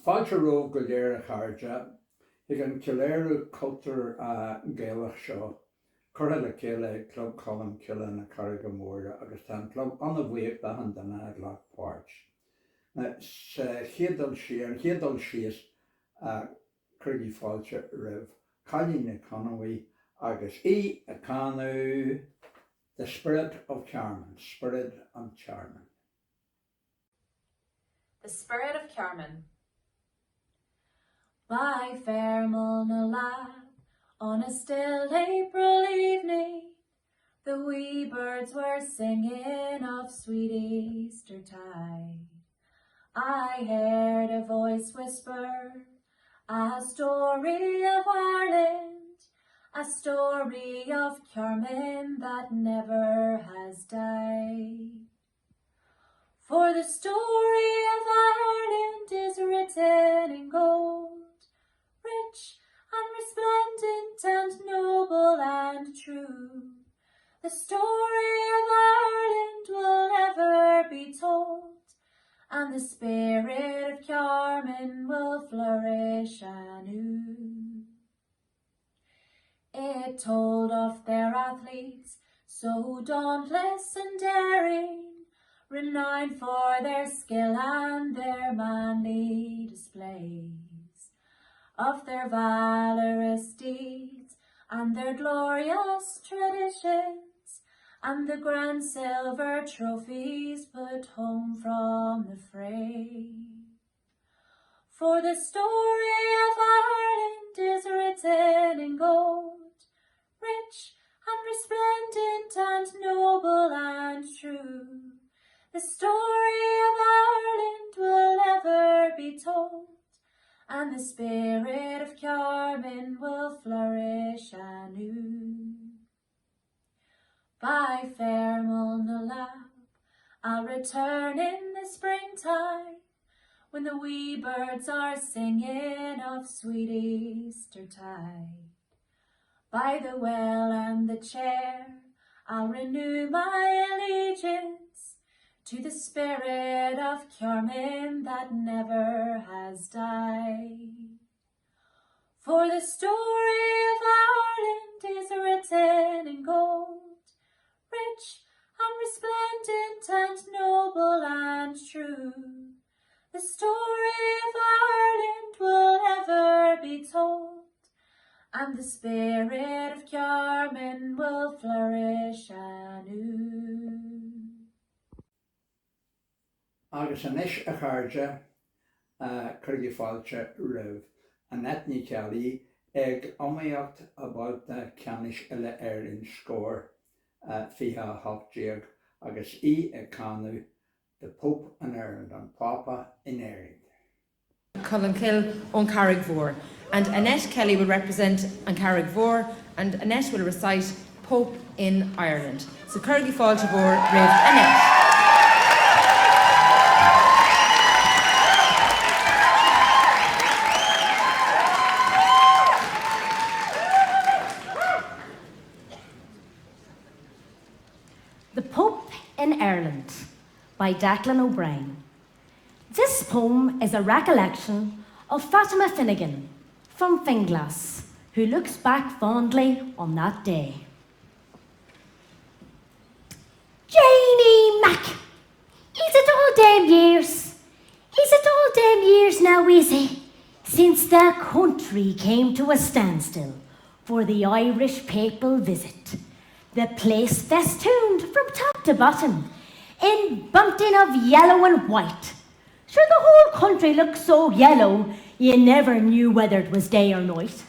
Fáilte róg go léir a chairde, ag an ciléirú cultúr Ghaelach seo, curtha le céile chlub colm ciile na carrige móra agus tá an chlub anna bhuíoch behan dana glacadh páirt. Na chéadal síos chuirgí fáilte ribh, cailín na conhaí agus a canú the spirit of Charman, spirit of Charman. The spirit of Charman. By fair Mulnalab, on a still April evening, the wee birds were singing of sweet Eastertide. I heard a voice whisper a story of Ireland, a story of Charman that never has died. For the story of Ireland is written in gold, rich and resplendent and noble and true. The story of Ireland will ever be told, and the spirit of Charman will flourish anew. It told of their athletes, so dauntless and daring, renowned for their skill and their manly displays, of their valorous deeds and their glorious traditions, and the grand silver trophies put home from the fray. For the story of Ireland is written in gold, rich and resplendent and noble and true. The story of Ireland will ever be told, and the spirit of Charman will flourish anew. By fair Mulnalab, I'll return in the springtime, when the wee birds are singing of sweet Eastertide. By the well and the chair, I'll renew my allegiance to the spirit of Charman that never has died. For the story of Ireland is written in gold, rich and resplendent and noble and true. The story of Ireland will ever be told, and the spirit of Charman will flourish anew. Agus anis a chairde chuirgí fáilte ribh, an etní cealaí ag amhránaíocht about the ceannis ile hÉireann scór fiche hochtíag agus a canú the Pope in Ireland and Papa in Ireland. Colin Kill on Carrickmore, and Annette Kelly will represent on Carrickmore, and Annette will recite Pope in Ireland. So Currigí Fáilte Bór Riv Annette. The Pope in Ireland by Declan O'Brien. This poem is a recollection of Fatima Finnegan from Finglas, who looks back fondly on that day. Janie Mac, is it all damn years? Is it all damn years now, is it? Since the country came to a standstill for the Irish papal visit. The place festooned from top to bottom in bunting of yellow and white. Sure, the whole country looked so yellow, you never knew whether it was day or night.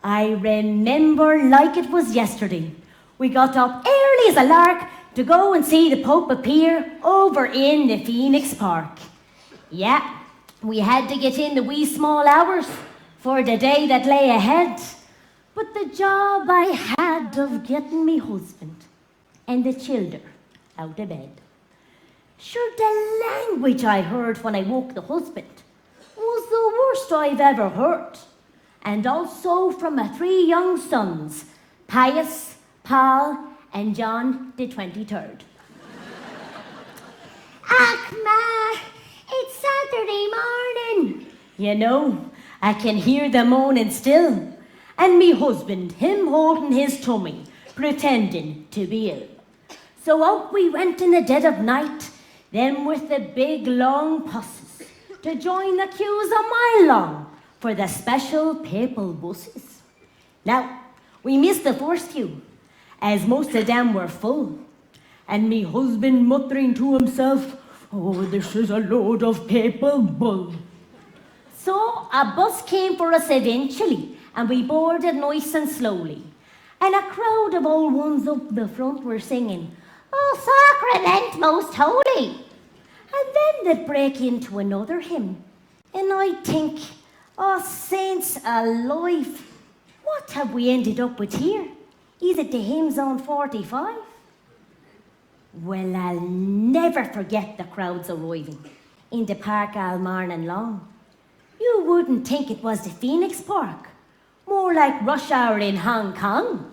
I remember like it was yesterday. We got up early as a lark to go and see the Pope appear over in the Phoenix Park. Yeah, we had to get in the wee small hours for the day that lay ahead. But the job I had of getting me husband and the children out of bed. Sure, the language I heard when I woke the husband was the worst I've ever heard. And also from my 3 young sons, Pius, Paul, and John the 23rd. Ach, ma, it's Saturday morning. in. You know, I can hear the moaning still. And me husband, him holding his tummy, pretending to be ill. So out we went in the dead of night, them with the big long pusses, to join the queues a mile long for the special papal buses. Now, we missed the first queue, as most of them were full, and me husband muttering to himself, "Oh, this is a load of papal bull." So a bus came for us eventually, and we boarded nice and slowly. And a crowd of old ones up the front were singing, "Oh, sacrament most holy." And then they'd break into another hymn. And I'd think, "Oh, saints alive, what have we ended up with here? Is it the hymns on 45? Well, I'll never forget the crowds arriving in the park all morning long. You wouldn't think it was the Phoenix Park. More like rush hour in Hong Kong.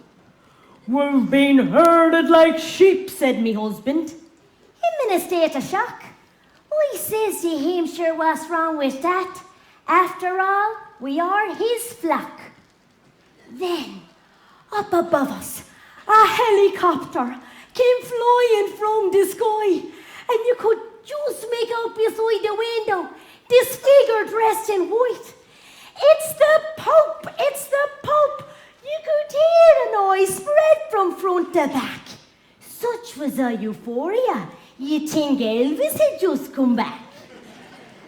"We've been herded like sheep," said me husband. Him in a state of shock. I says to him, "Sure, what's wrong with that? After all, we are his flock." Then, up above us, a helicopter came flying from the sky, and you could just make out beside the window this figure dressed in white. "It's the Pope! It's the Pope!" You could hear an eye spread from front to back. Such was a euphoria, you'd think Elvis had just come back.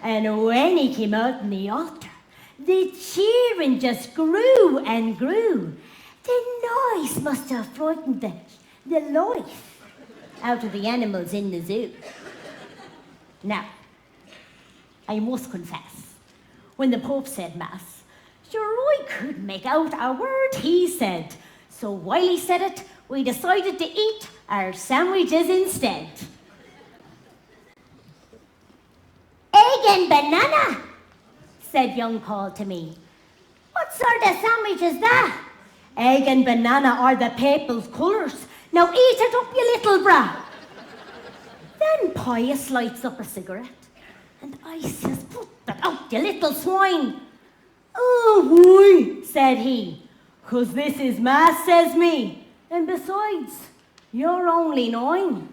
And when he came out in the altar, the cheering just grew and grew. The noise must have frightened the life out of the animals in the zoo. Now, I must confess, when the Pope said Mass, sure I couldn't make out a word he said. So while he said it, we decided to eat our sandwiches instead. "Egg and banana," said young Paul to me. "What sort of sandwich is that?" "Egg and banana are the papal's colours. Now eat it up, you little brat." Then Pius lights up a cigarette, and I says, "Put that out, you little swine." "Oh, why?" said he. "'Cause this is Mass," says me. "And besides, you're only 9.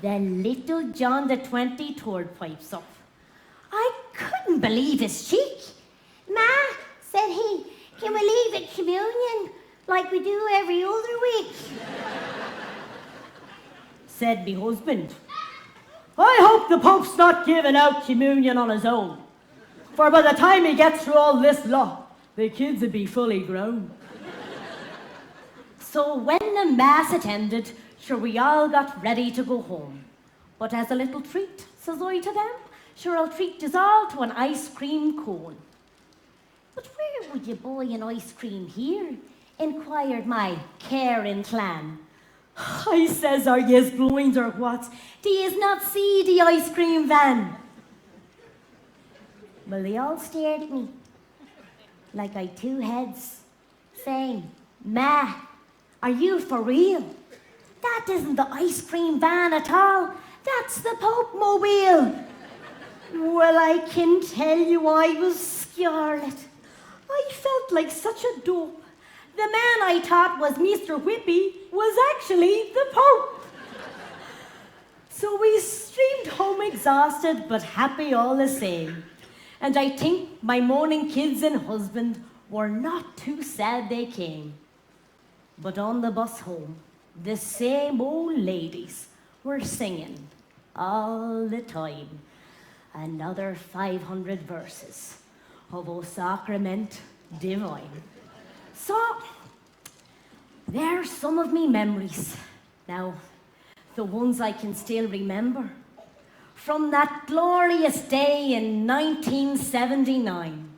Then little John the 23rd pipes up. I couldn't believe his cheek. "Ma," said he, "can we leave at communion like we do every other week?" Said me husband, "I hope the Pope's not giving out communion on his own, for by the time he gets through all this lot, the kids would be fully grown." So when the Mass attended, sure we all got ready to go home. But as a little treat, says I to them, sure I'll treat us all to an ice cream cone. "But where would you buy an ice cream here?" inquired my caring clan. I says, "Are yez blind or what? Do yez not see the ice cream van?" Well, they all stared at me like I'd 2 heads, saying, "Ma, are you for real? That isn't the ice cream van at all. That's the Pope mobile." Well, I can tell you I was scarlet. I felt like such a dope. The man I thought was Mr. Whippy was actually the Pope. So we streamed home exhausted but happy all the same. And I think my moaning kids and husband were not too sad they came. But on the bus home, the same old ladies were singing all the time another 500 verses of O Sacrament Divine. So, there's some of me memories. Now, the ones I can still remember. From that glorious day in 1979,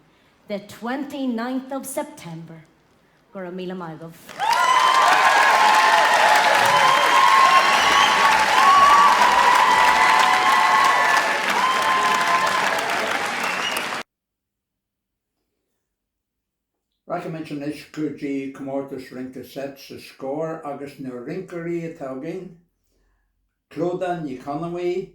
the 29th of September. Gura míle maigah. Recommendation is Suígí comórtas rinca set sa scór agus na rincarí atá gin. Clúda ní Conaway,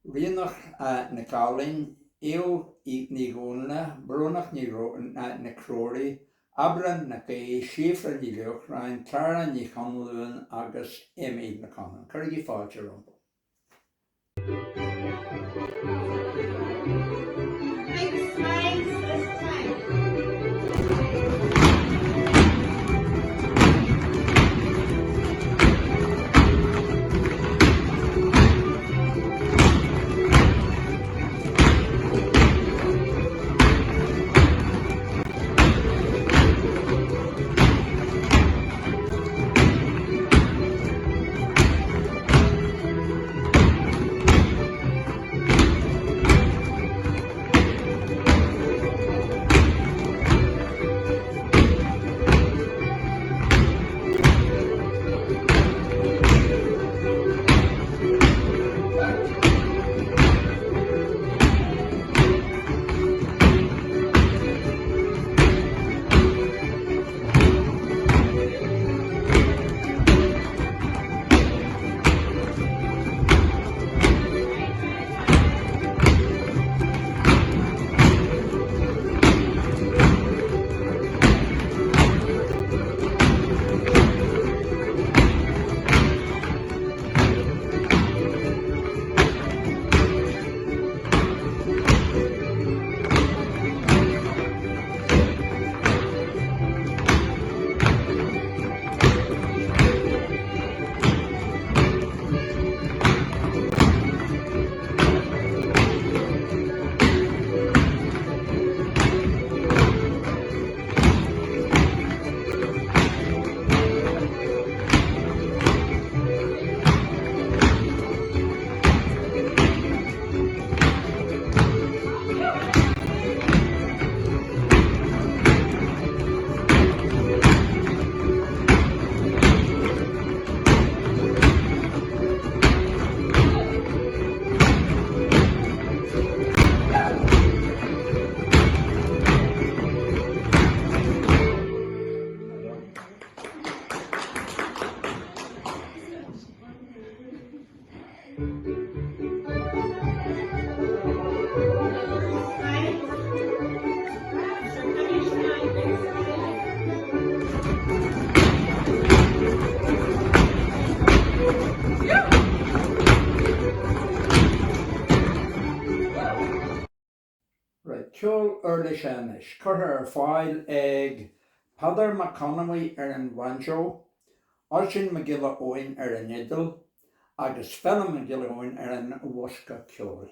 Rianach na Gaelin, Eo ní gúna, brúnach na cróirí, abran na gaí, siafra ní leochrain, tara ní chonlúin agus éimiid na conan. Corgi fáilte rom. Cheol idirlíon, chuir fáil ag Padar McConaughey an bhainseó, Oisin me gile óin an idir, agus Fela me gile óin an bhuasca cheol.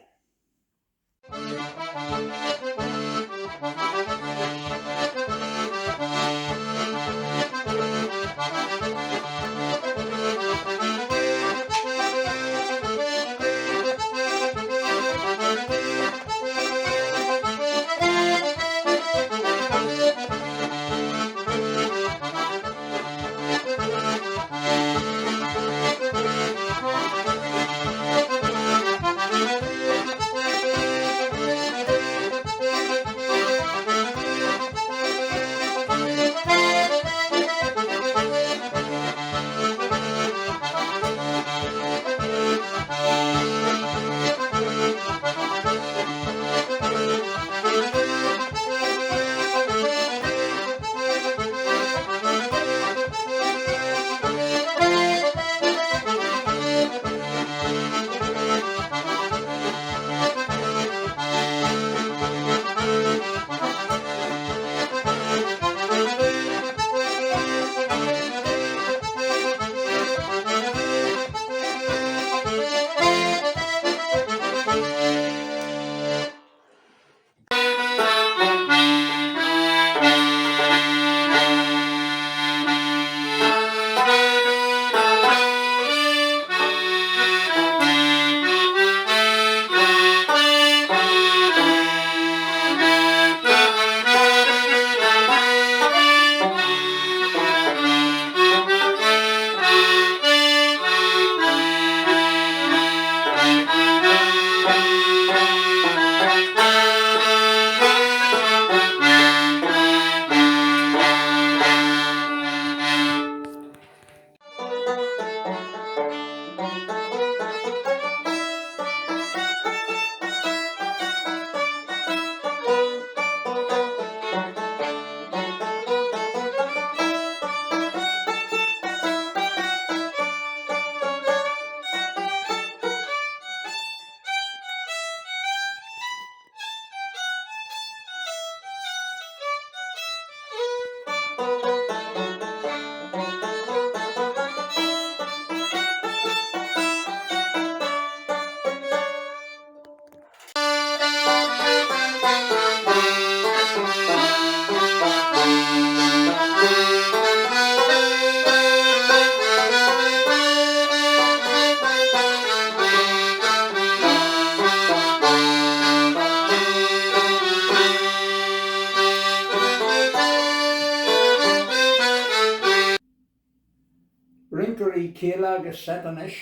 Rinkerí céile agus setanis,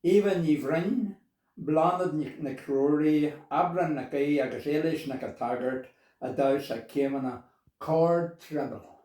even ní bhrin, blanad na crúirí, abran na gaí agus éilis na go tagart a daus a céimena cord treble.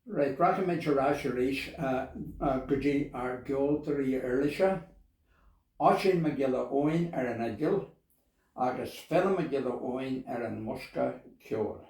Right, bracaid arás arís go dtí ar geoltarí airliise, áisin me gile óin ar an idir, agus fellum me gile óin ar an mosca cheol.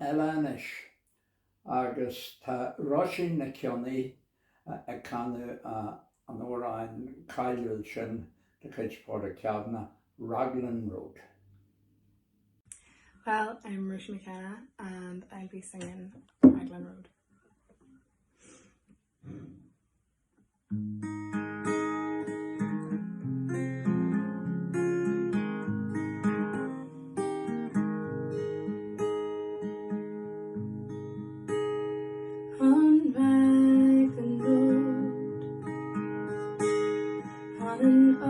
eile agus tá roisin na ceonnaí ag canú an óráin caiiliúil sin de chuidpóir a ceadna Raglan Road. Well, I'm Roisin McKenna and I'll be singing Raglan Road. On Raglan Road, on an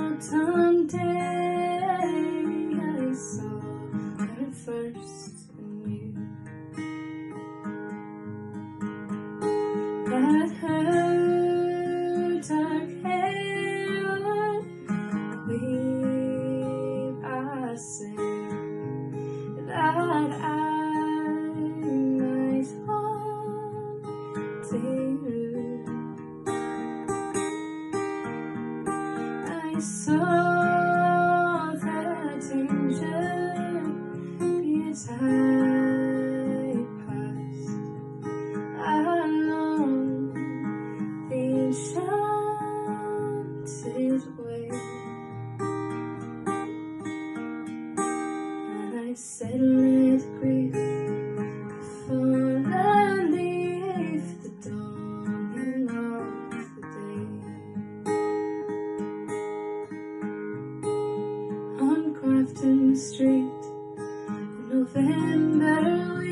autumn day, I saw her first anew. That her dark hair would weave a sail that I might rendezvous. I saw that angel be a tide past along the enchanted way, and I said, let grief fall and leave the dawning of the day. On Grafton Street in November we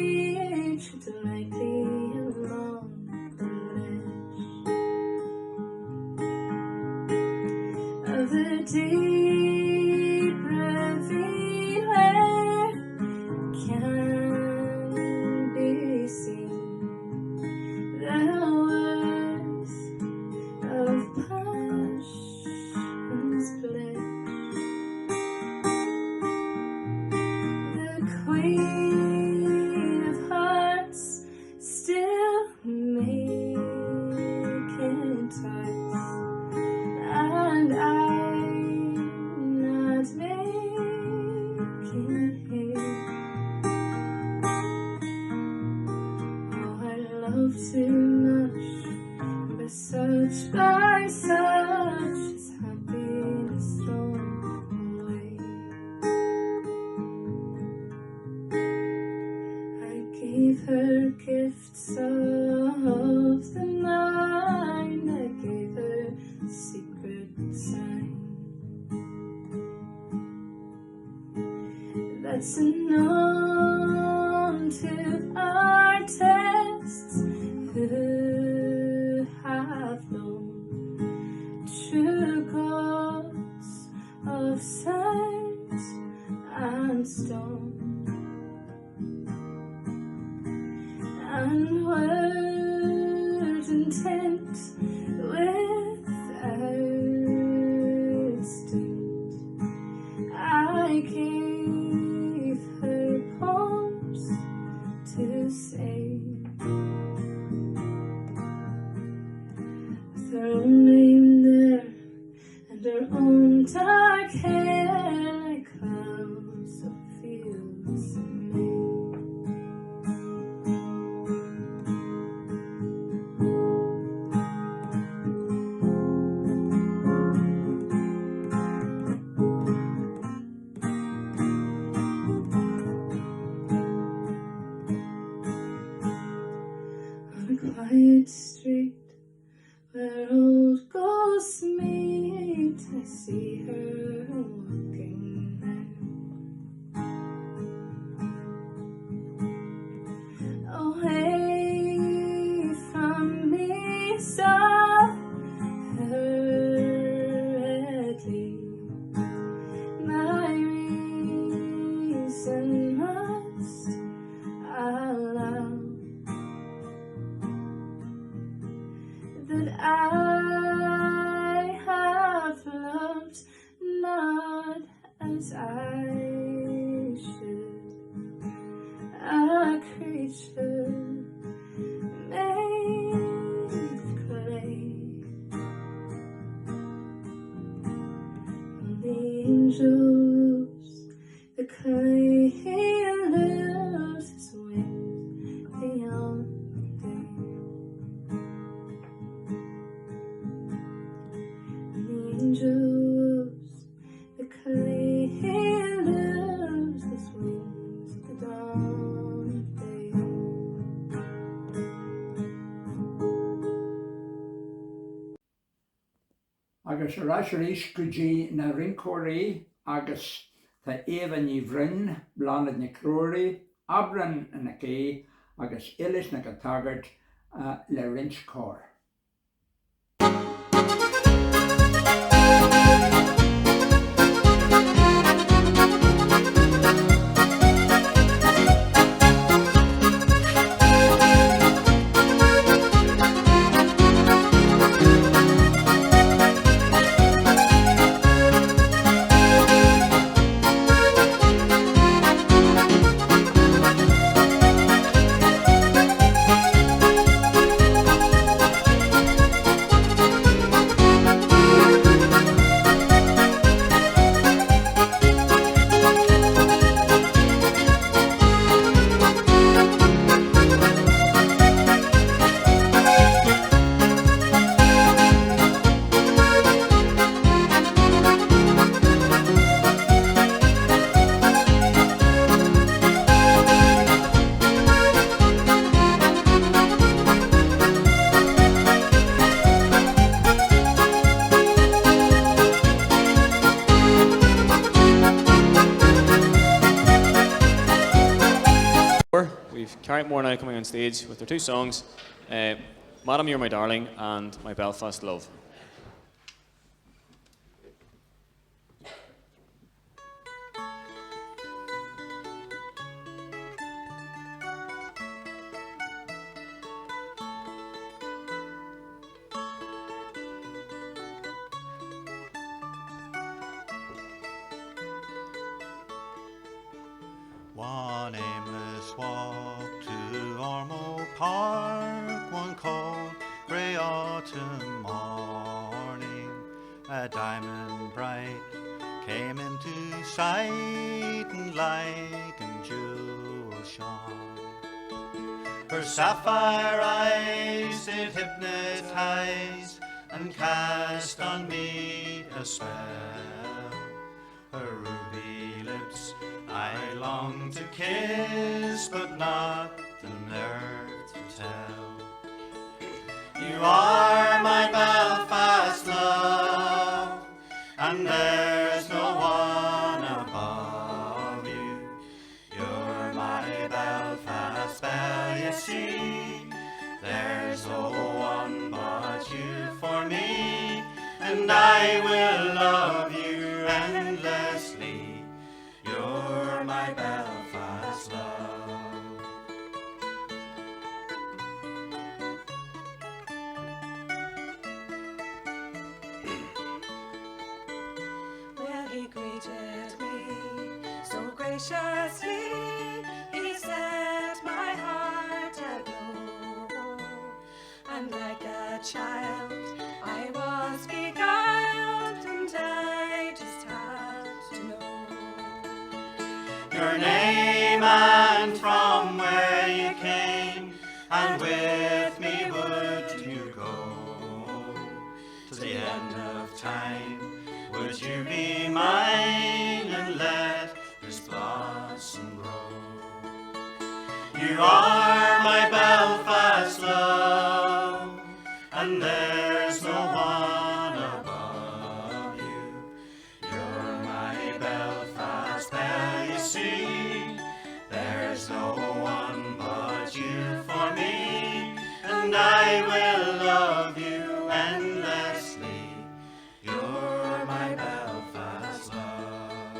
tripped lightly along the ledge of the deep ravine where can be seen the worth of passion's pledge. The Queen of Hearts still making ties, and I'm not making hay. Oh, I love too much, but such by such is happiness thrown away. I gave her gifts of the mind, I gave her secret sign that's unknown to artists who have known true gods of sand and stone, and word intent without stint. I gave her poems to say, with her own name there and her own dark hair like clouds of fields in May. On a quiet street where old ghosts meet, I see her walking there. Away from me, saw hurriedly. My reason must allow that I have loved not as I should, a creature made of clay. On the angels, the clay illuminates angels, the clay lives, the swings, the dawn of day. Agus aithriseacht go dtí na rincóirí agus tá éhan ní bhrin blanad na clúirí, abran na cé agus ilis na go tagart le rins cór. Carrick Moore now coming on stage with their two songs, Madam You're My Darling and My Belfast Love. One aimless walk to Ormo Park, one cold grey autumn morning, a diamond bright came into sight, and light and jewels shone. Her sapphire eyes did hypnotize and cast on me a spell. Her ruby lips I long to kiss, but not the nerve to tell. You are my Belfast love, and there's no one above you. You're my Belfast belle, you see. There's no one but you for me, and I will love you endlessly. You're my Belfast love. Well, he greeted me so graciously, he set my heart aglow, and like a child I was beguiled, and I just had to know your name and from where you came, and with me would you go to the end of time? Would you be mine and let this blossom grow? You are my Belfast love, and there's no one above you. You're my Belfast belle, you see. There's no one but you for me, and I will love you endlessly. You're my Belfast love.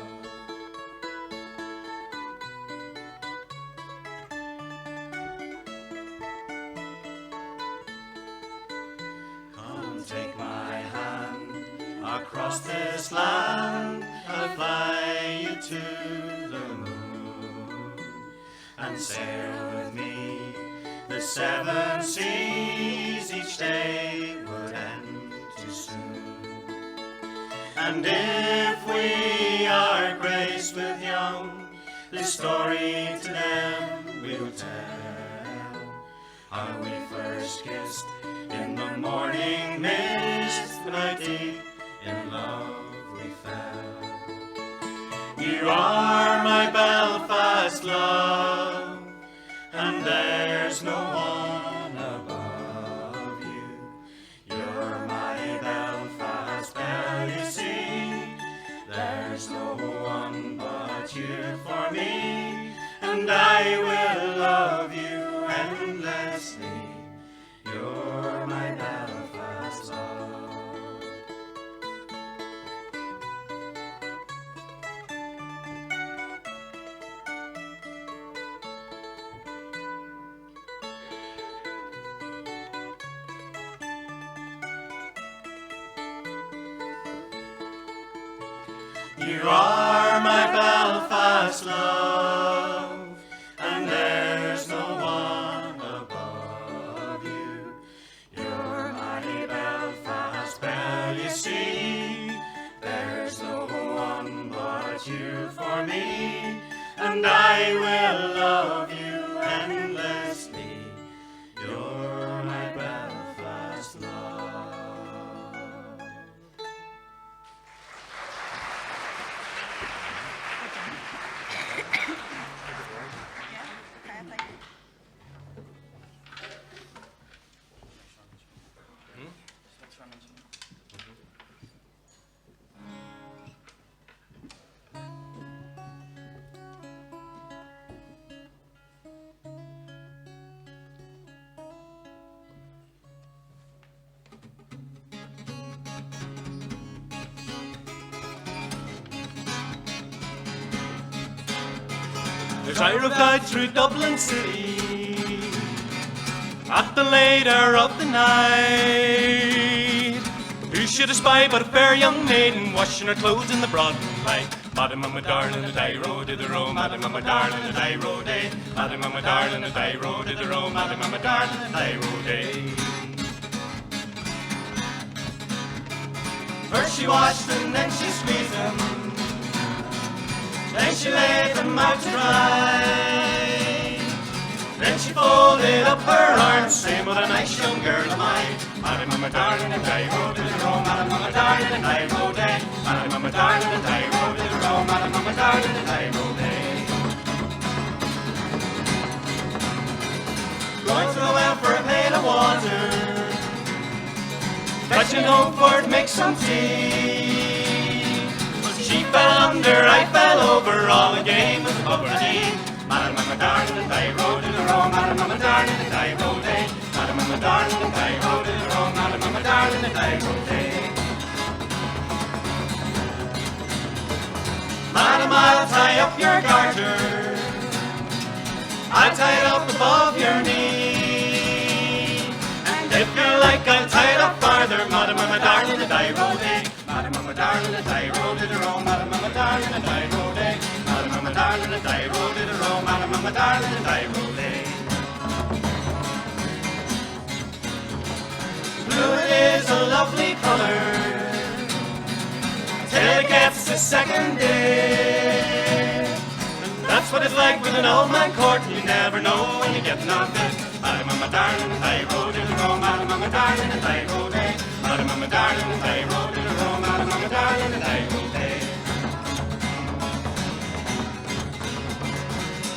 Come take my hand across this land, I'll fly you to the moon, and sail with me the seven seas. Each day would end too soon. And if we are graced with young, this story to them we'll tell, how we first kissed in the morning mist, night deep in love we fell. You are my Belfast love, and there's no one above you. You're my Belfast belle, you see. There's no one but you for me, and I will love you endlessly. You're my Belfast love. You are my Belfast love, and there's no one above you. You're my Belfast belle, you see. There's no one but you for me, and I will love you endlessly. You're my Belfast love. There's Irish guide through Dublin City at the later of the night. Who should espy but a fair young maiden washing her clothes in the broad moonlight? Madam, I'm a darling, and I rode to the row. Madam, I'm a darling, and I rode a. Madam, I'm a darling, and I rode to the row. Madam, I'm a darling, and I rode a. First she washed them, then she squeezed them, then she laid them out to dry. Then she folded up her arms, saying, what a nice young girl am I. Madam, I'm a darling, and I rode to the row. Madam, I'm a darling, and I rode a. Madam, I'm a darling, and I rode to the row. Madam, I'm a darling, and I rode a. Going to the well for a pail of water, fetching home for to make some tea. She fell under, I fell over, all the game was above her knee. Madam, I'm a darling, and I rode to the row. Madam, I'm a darling, and I rode a. Madam, I'm a darling, and I rode to the row. Madam, I'm a darling, and I rode a. Madam, I'll tie up your garter, I'll tie it up above your knee, and if you like, I'll tie it up farther. Madam, I'm a darling, and I rode a. Madam, I'm a darling, and I rode to the row. Madam, I'm a darling, and I rode a. Madam, I'm a darling, and I rode to the row. Madam, I'm a darling, and I rode a. Blue it is a lovely colour till it gets the second day, and that's what it's like with an old man courting. You never know when you're getting on it. Madam, I'm a darling, and I rode to the row. Madam, I'm a darling, and I rode a. Madam, I'm a darling, and I rode to the row. Madam, I'm a darling, and I rode a.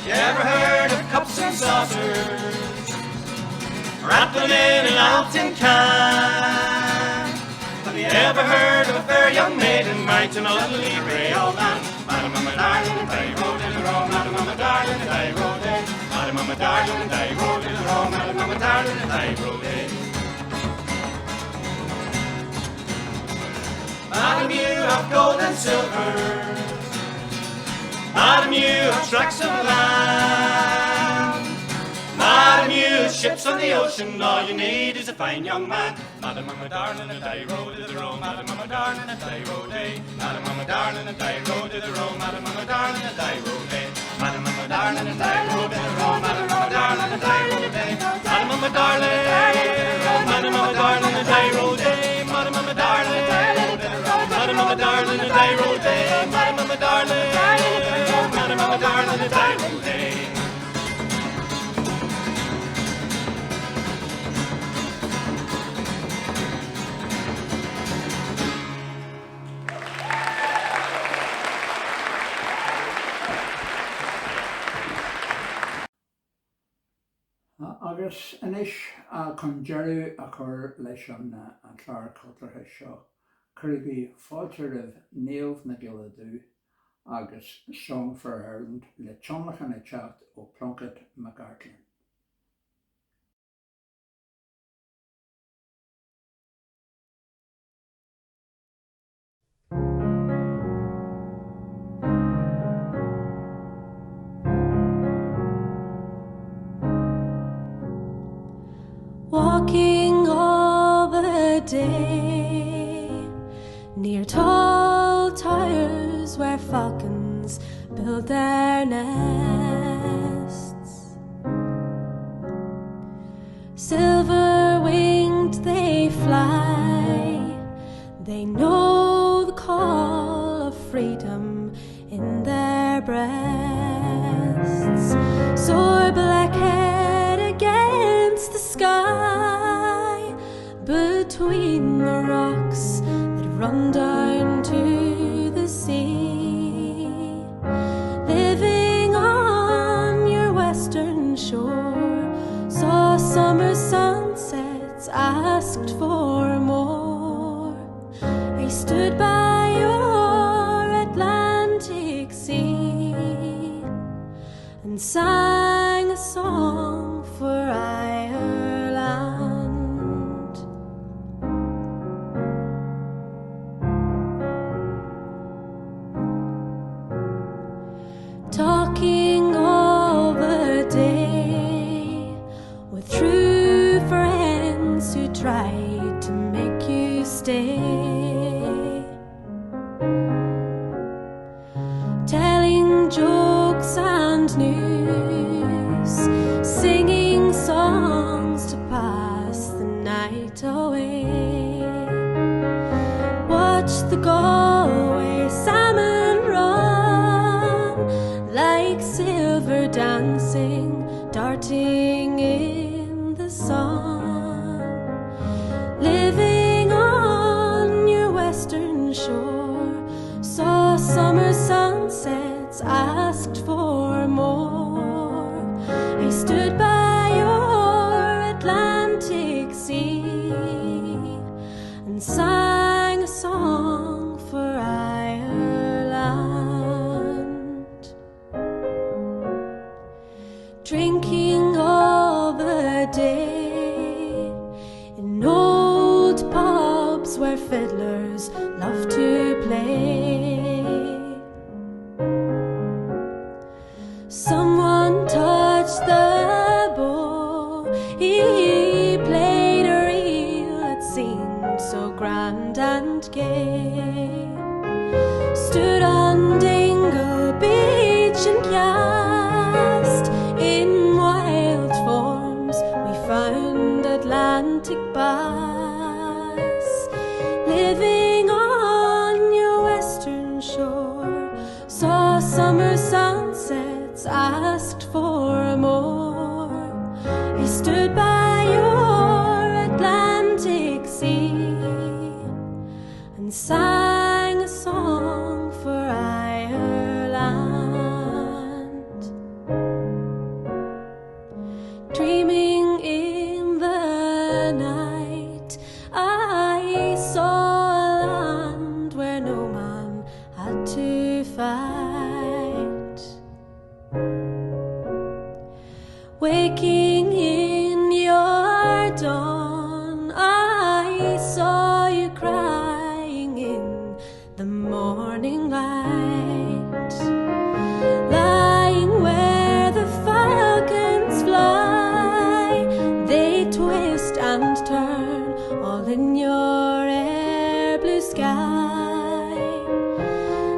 You ever heard of cups and saucers wrapped them in an old tin can? Have you ever heard of a fair young maiden married to a little grey old man? Madam, I'm a darling, and I rode to the row. Madam, I'm a darling, and I rode a. Madam, I'm a darling, and I rode to the row. Madam, I'm a darling, and I rode a. Madam, you have gold and silver. Madam, you have tracts of land. Madam, you have ships on the ocean. All you need is a fine young man. Madam, I'm a darling, and I rode to the row. Madam, I'm a darling, and I rode a. Madam, I'm a darling, and I rode to the row. Madam, I'm a darling, and I rode a. Madam, I'm a darling, and I rode to the row. Madam, I'm a darling, and I rode a. Madam, I'm a darling. Madam, I'm a darling, and I rode a. Madam, I'm a darling. Madam, I'm a darling, and I rode a. Madam, I'm a darling. Madam, I'm a darling, and I rode a. Agus inis chun deireadh a chur leis an chlár cultartha seo, chuirgí fáilte roimh néamh na gCultúr agus Song for Ireland le tionlach an teacht ó ploncat McGartlin. Walking all the day near tall towers where falcons build their nests. Silver-winged they fly, they know the call of freedom in their breasts. Soar black-head against the sky, between the rocks that run down to the sea. Living on your western shore, saw summer sunsets, asked for more. I stood by your Atlantic sea and sang a song for Ireland. Talking all the day with true friends who tried to make you stay, telling jokes and news, singing songs to pass the night away. Watch the Galway salmon run like silver dancing, darting in the sun. Living on your western shore, saw summer sunsets, asked for more. I stood by your Atlantic sea and sang a song for Ireland. Drinking all the day in old pubs where fiddlers love to play. Someone touched the bow, he played a reel that seemed so grand and gay. Stood on Dingle Beach and cast in wild forms we found Atlantic bass. Living on your western shore, saw summer sunsets, asked for more. I stood by your Atlantic sea and sang a song for Ireland. Dreaming in the night, I saw a land where no man had to fight. Waking in your dawn, I saw you crying in the morning light. Lying where the falcons fly, they twist and turn all in your air blue sky.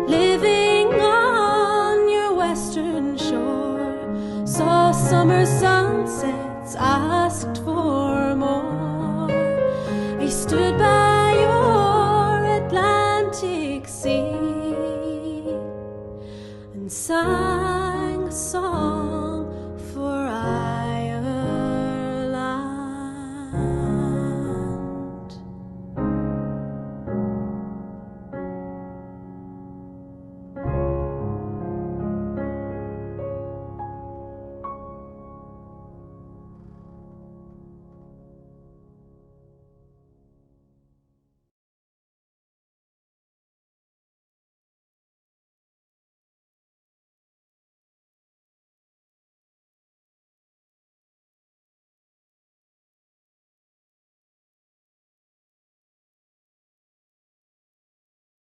Living on your western shore, saw summer sunsets, asked for more. I stood by your Atlantic sea and sang